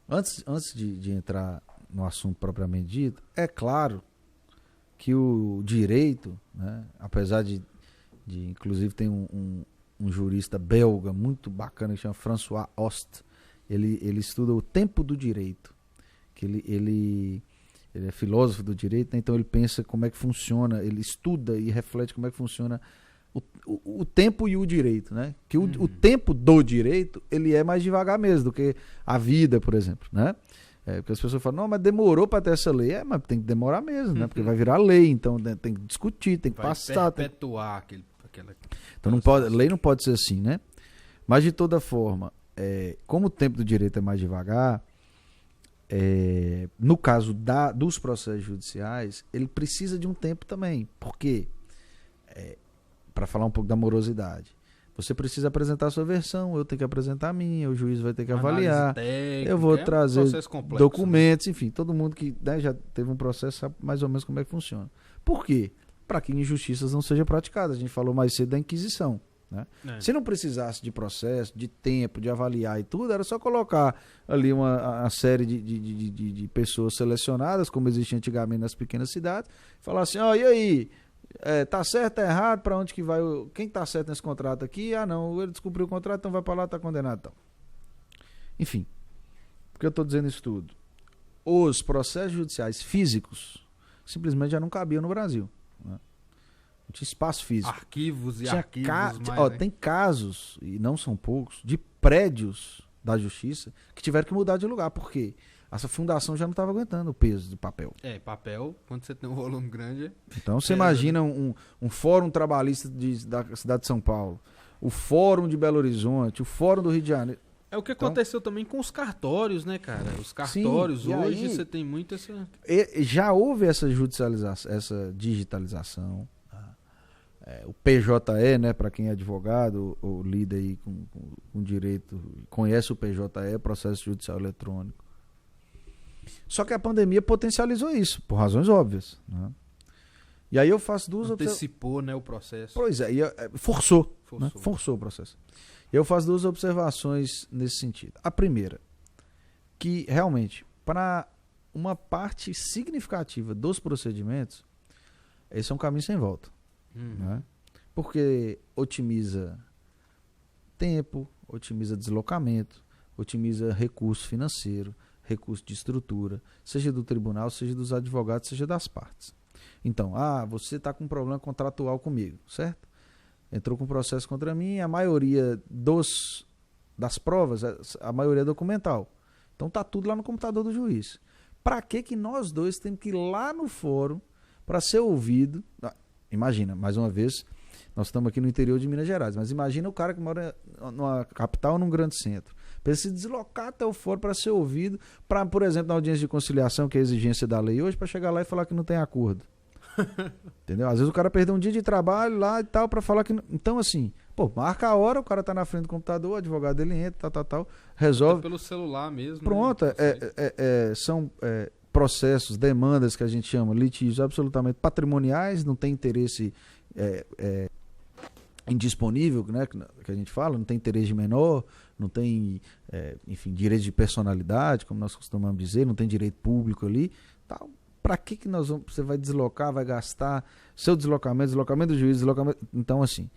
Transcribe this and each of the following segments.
Antes de entrar no assunto propriamente dito, é claro que o direito, né, apesar inclusive tem um jurista belga muito bacana que chama François Host, ele estuda o tempo do direito, que ele é filósofo do direito, né, então ele pensa como é que funciona, ele estuda e reflete como é que funciona o tempo e o direito, né? Que o tempo do direito, ele é mais devagar mesmo do que a vida, por exemplo, né? Porque as pessoas falam, não, mas demorou para ter essa lei. Mas tem que demorar mesmo, né? Porque vai virar lei, então, né, tem que discutir, tem que passar. Perpetuar aquela... Então não pode, lei não pode ser assim, né? Mas de toda forma, como o tempo do direito é mais devagar, no caso dos processos judiciais, ele precisa de um tempo também. Por quê? Para falar um pouco da morosidade. Você precisa apresentar a sua versão, eu tenho que apresentar a minha, o juiz vai ter que avaliar, técnica, eu vou trazer complexo, documentos, né? Enfim, todo mundo que, né, já teve um processo sabe mais ou menos como é que funciona. Por quê? Para que injustiças não sejam praticadas. A gente falou mais cedo da Inquisição. Né? Se não precisasse de processo, de tempo, de avaliar e tudo, era só colocar ali uma série de pessoas selecionadas, como existia antigamente nas pequenas cidades, e falar assim, e aí, tá certo, tá errado, para onde que vai, quem tá certo nesse contrato aqui? Ah não, ele descumpriu o contrato, então vai para lá, tá condenado. Então. Enfim, por que eu tô dizendo isso tudo? Os processos judiciais físicos simplesmente já não cabiam no Brasil. Né? Não tinha espaço físico. Arquivos e tinha arquivos mais, tem casos, e não são poucos, de prédios da justiça que tiveram que mudar de lugar. Por quê? Essa fundação já não estava aguentando o peso do papel. Papel, quando você tem um volume grande... Então você imagina um fórum trabalhista da cidade de São Paulo, o fórum de Belo Horizonte, o fórum do Rio de Janeiro. É o que aconteceu também com os cartórios, né, cara? Os cartórios, sim, hoje aí, você tem muito essa... Já houve essa judicialização, essa digitalização. O PJE, né, para quem é advogado ou lida aí com direito, conhece o PJE, Processo Judicial Eletrônico. Só que a pandemia potencializou isso, por razões óbvias. Né? E aí eu faço duas Antecipou, né, o processo. Pois é, forçou. Né? Forçou o processo. E eu faço duas observações nesse sentido. A primeira, que realmente, para uma parte significativa dos procedimentos, esse é um caminho sem volta. Né? Porque otimiza tempo, otimiza deslocamento, otimiza recurso financeiro, recurso de estrutura, seja do tribunal, seja dos advogados, seja das partes. Então, você está com um problema contratual comigo, certo? Entrou com processo contra mim, a maioria das provas, a maioria é documental. Então tá tudo lá no computador do juiz. Para que nós dois temos que ir lá no fórum para ser ouvido? Imagina, mais uma vez, nós estamos aqui no interior de Minas Gerais, mas imagina o cara que mora numa capital ou num grande centro. Precisa deslocar até o fórum para ser ouvido, para, por exemplo, na audiência de conciliação, que é a exigência da lei hoje, para chegar lá e falar que não tem acordo. Entendeu? Às vezes o cara perdeu um dia de trabalho lá e tal, para falar que não... Então, assim, marca a hora, o cara tá na frente do computador, o advogado dele entra, tal, resolve. Pelo celular mesmo. Pronto, né? São processos, demandas que a gente chama litígios absolutamente patrimoniais, não tem interesse indisponível, né, que a gente fala, não tem interesse de menor, não tem, enfim, direito de personalidade, como nós costumamos dizer, não tem direito público ali, tal. Para que você vai deslocar, vai gastar seu deslocamento do juiz, então assim...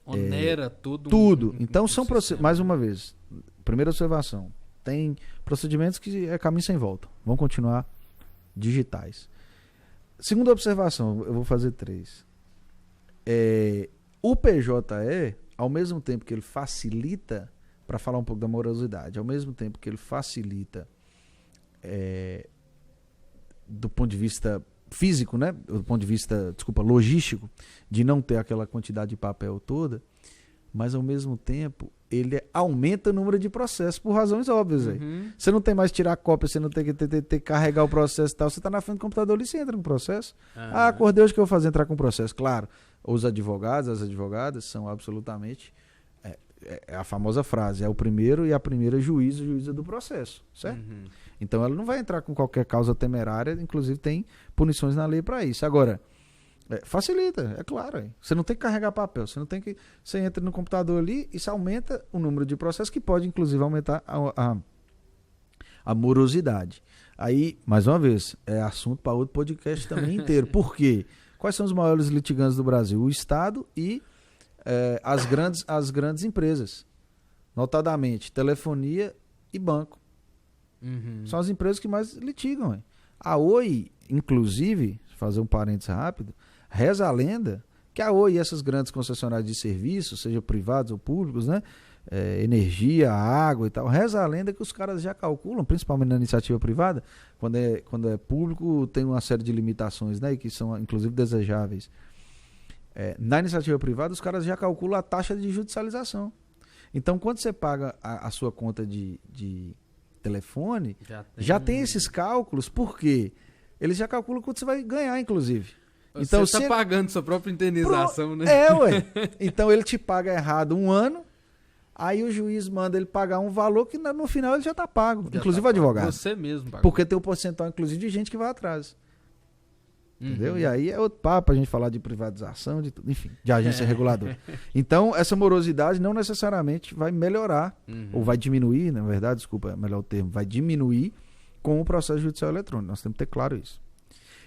Onera tudo. Tudo. Então são processos, mais uma vez, primeira observação, tem procedimentos que é caminho sem volta, vão continuar digitais. Segunda observação, eu vou fazer 3. O PJE, ao mesmo tempo que ele facilita, para falar um pouco da morosidade, ao mesmo tempo que ele facilita do ponto de vista físico, né? Do ponto de vista, logístico, de não ter aquela quantidade de papel toda, mas ao mesmo tempo ele aumenta o número de processos por razões óbvias. Você não tem mais tirar cópia, você não tem que carregar o processo e tal, você está na frente do computador ali, você entra no processo. Acordei hoje que eu vou fazer entrar com o processo. Claro, os advogados, as advogadas são absolutamente... É a famosa frase, é o primeiro e a primeira juíza do processo, certo? Então ela não vai entrar com qualquer causa temerária, inclusive tem punições na lei para isso. Agora, facilita, é claro. Você não tem que carregar papel, você entra no computador ali e isso aumenta o número de processos, que pode inclusive aumentar a a morosidade. Aí, mais uma vez, é assunto para outro podcast também inteiro. Por quê? Quais são os maiores litigantes do Brasil? O Estado e as grandes empresas. Notadamente, telefonia e banco. São as empresas que mais litigam. Hein? A Oi, inclusive, fazer um parênteses rápido, reza a lenda que a Oi e essas grandes concessionárias de serviços, seja privados ou públicos, né? Energia, água e tal, reza a lenda que os caras já calculam, principalmente na iniciativa privada, quando é público tem uma série de limitações, né? Que são inclusive desejáveis. Na iniciativa privada, os caras já calculam a taxa de judicialização. Então, quando você paga a sua conta de telefone, já tem esses cálculos, por quê? Eles já calculam quanto você vai ganhar, inclusive. Então, você está pagando sua própria indenização, né? Ué. Então, ele te paga errado um ano, aí o juiz manda ele pagar um valor que no final ele já está pago, já inclusive o advogado. Você mesmo paga. Porque tem um percentual, inclusive, de gente que vai atrás. Entendeu? E aí é outro papo a gente falar de privatização, de tudo, enfim, de agência reguladora. Então, essa morosidade não necessariamente vai melhorar, ou vai diminuir, na verdade, desculpa, é melhor o termo, vai diminuir com o processo judicial eletrônico. Nós temos que ter claro isso.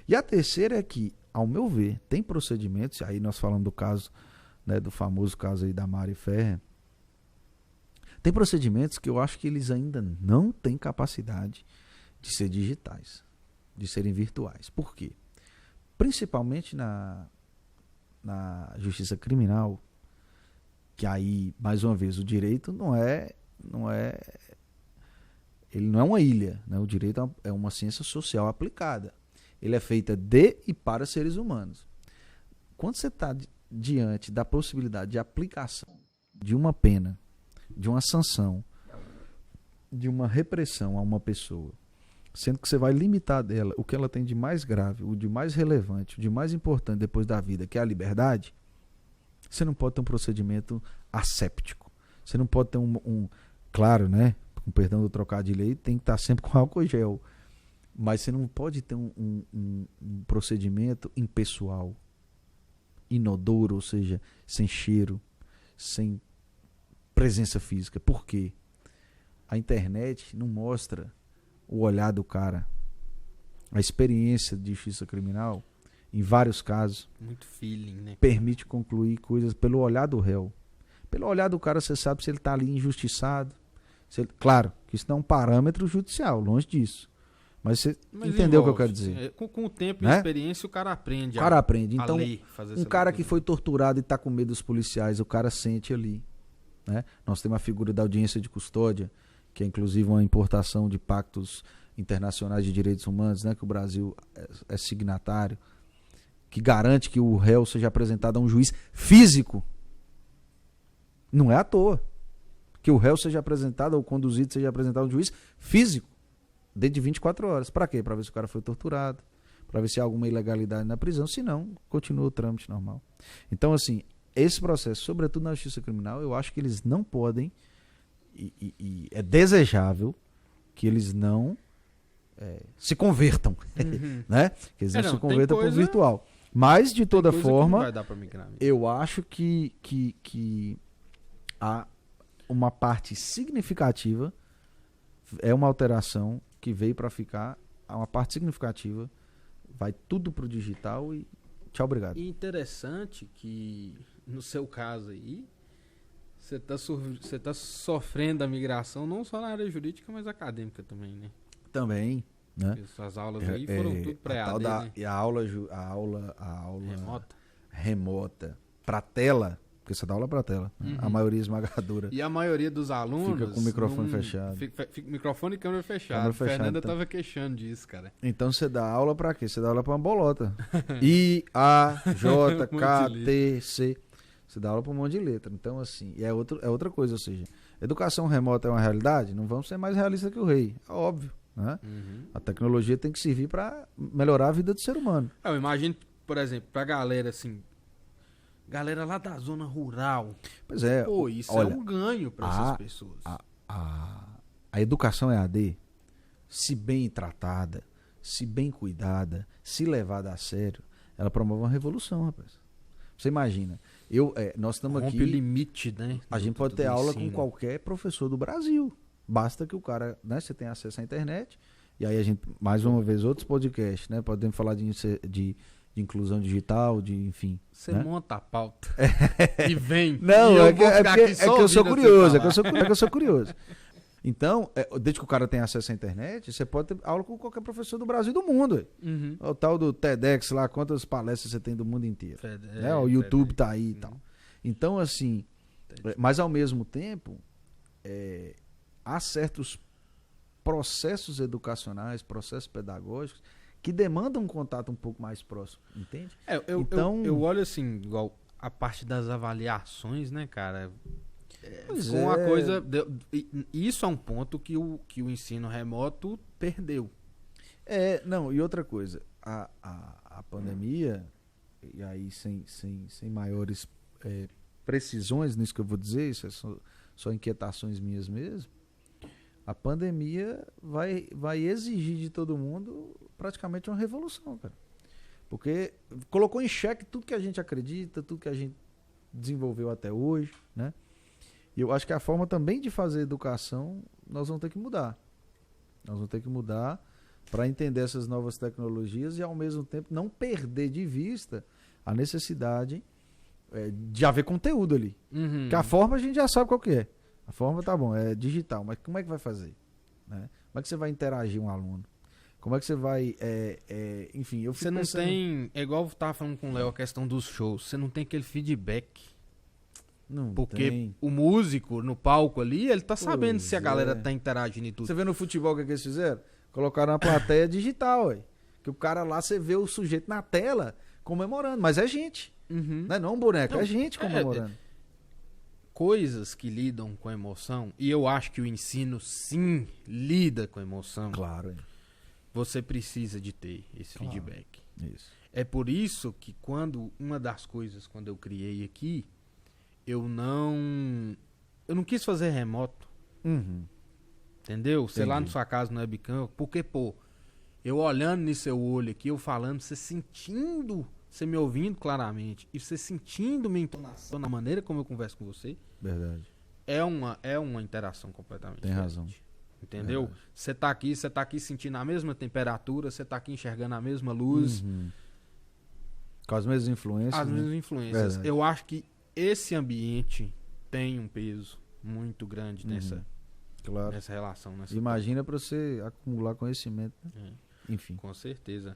E a terceira é que, ao meu ver, tem procedimentos, aí nós falamos do caso, né, do famoso caso aí da Mari Ferrer, tem procedimentos que eu acho que eles ainda não têm capacidade de ser digitais, de serem virtuais. Por quê? Principalmente na justiça criminal, que aí, mais uma vez, o direito ele não é uma ilha, né? O direito é uma ciência social aplicada. Ele é feita de e para seres humanos. Quando você está diante da possibilidade de aplicação de uma pena, de uma sanção, de uma repressão a uma pessoa, sendo que você vai limitar dela o que ela tem de mais grave, o de mais relevante, o de mais importante depois da vida, que é a liberdade, você não pode ter um procedimento asséptico. Você não pode ter claro, né? Com perdão do trocadilho aí, tem que estar sempre com álcool gel. Mas você não pode ter um procedimento impessoal, inodoro, ou seja, sem cheiro, sem presença física. Por quê? A internet não mostra o olhar do cara. A experiência de justiça criminal, em vários casos, muito feeling, né? Permite concluir coisas pelo olhar do réu. Pelo olhar do cara, você sabe se ele está ali injustiçado. Claro, que isso não é um parâmetro judicial, longe disso. Mas você entendeu o que eu quero dizer. Com o tempo e a experiência, o cara aprende. O cara aprende. Então, um cara que foi torturado e está com medo dos policiais, o cara sente ali. Né? Nós temos a figura da audiência de custódia, que é inclusive uma importação de pactos internacionais de direitos humanos, né? Que o Brasil é signatário, que garante que o réu seja apresentado a um juiz físico. Não é à toa. Que o réu seja apresentado, ou conduzido seja apresentado a um juiz físico, dentro de 24 horas. Para quê? Para ver se o cara foi torturado, para ver se há alguma ilegalidade na prisão, se não, continua o trâmite normal. Então, assim, esse processo, sobretudo na justiça criminal, eu acho que eles não podem, e é desejável que eles não se convertam, né? Que eles não se convertam para o virtual. Mas, de toda forma, eu acho que há uma parte significativa, é uma alteração que veio para ficar, há uma parte significativa, vai tudo para o digital e tchau, obrigado. E interessante que, no seu caso aí, você tá sofrendo a migração não só na área jurídica, mas acadêmica também, né? Também, né? Suas aulas aí foram tudo pré-AD, né? E a aula remota para tela, porque você dá aula para tela, né? A maioria esmagadora. E a maioria dos alunos fica com o microfone fechado. Fica microfone e câmera fechada. A Fernanda tava queixando disso, cara. Então você dá aula para quê? Você dá aula para uma bolota. I, A, J, K, T, C. Você dá aula para um monte de letra. Então, assim, é outra coisa, ou seja, educação remota é uma realidade? Não vamos ser mais realistas que o rei, é óbvio. Né? A tecnologia tem que servir para melhorar a vida do ser humano. Eu imagino, por exemplo, pra galera assim, galera lá da zona rural. Pois é. Pô, isso é um ganho para essas pessoas. A educação EAD, se bem tratada, se bem cuidada, se levada a sério, ela promove uma revolução, rapaz. Você imagina, nós estamos aqui... Rompe o limite, né? A gente pode ter aula com qualquer professor do Brasil. Basta que o cara, né, você tenha acesso à internet, e aí a gente, mais uma vez, outros podcasts, né? Podemos falar de inclusão digital, enfim. Você né? monta a pauta e vem. Não, e eu é vou ficar aqui que só eu sou ouvindo você curioso, falar. é que eu sou curioso. Então, desde que o cara tenha acesso à internet, você pode ter aula com qualquer professor do Brasil e do mundo. Ué. Uhum. O tal do TEDx lá, quantas palestras você tem do mundo inteiro. Né? O YouTube tá aí e tal. Então, assim, mas ao mesmo tempo, há certos processos educacionais, processos pedagógicos, que demandam um contato um pouco mais próximo, entende? Então, eu olho assim, igual a parte das avaliações, né, cara? Ficou uma coisa. Isso é um ponto que o ensino remoto perdeu. Não, e outra coisa, a pandemia, e aí sem maiores precisões nisso que eu vou dizer, isso é só inquietações minhas mesmo, a pandemia vai exigir de todo mundo praticamente uma revolução, cara. Porque colocou em xeque tudo que a gente acredita, tudo que a gente desenvolveu até hoje, né? E eu acho que a forma também de fazer educação, nós vamos ter que mudar. Nós vamos ter que mudar para entender essas novas tecnologias e, ao mesmo tempo, não perder de vista a necessidade de haver conteúdo ali. Uhum. Que a forma a gente já sabe qual que é. A forma tá bom, é digital, mas como é que vai fazer? Né? Como é que você vai interagir um aluno? Como é que você vai... enfim, eu fico Você não pensando... tem... É igual eu tava falando com o Léo, a questão dos shows. Você não tem aquele feedback. Não Porque tem. o músico no palco ali, ele tá sabendo Pois se a galera tá interagindo e tudo. Você vê no futebol o que eles fizeram? Colocaram na plateia digital, ué. Que o cara lá, você vê o sujeito na tela comemorando, mas é gente. Uhum. Não é não um boneco, Não, é gente comemorando. Coisas que lidam com emoção, e eu acho que o ensino sim lida com emoção. Claro, Você precisa de ter esse Claro. feedback. isso. É por isso que uma das coisas, quando eu criei aqui, eu não quis fazer remoto, Uhum. entendeu? Sei lá na Entendi. sua casa no webcam, porque, pô, eu olhando no seu olho aqui, eu falando, você sentindo, você me ouvindo claramente, e você sentindo minha entonação na maneira como eu converso com você, Verdade. é uma interação completamente Tem diferente. razão. Entendeu? Verdade. Você tá aqui sentindo a mesma temperatura, você tá aqui enxergando a mesma luz, Uhum. Com as mesmas influências. as né? mesmas influências. Verdade. Eu acho que esse ambiente tem um peso muito grande Uhum. Claro. nessa relação. Imagina para você acumular conhecimento. Né? É, Enfim. com certeza.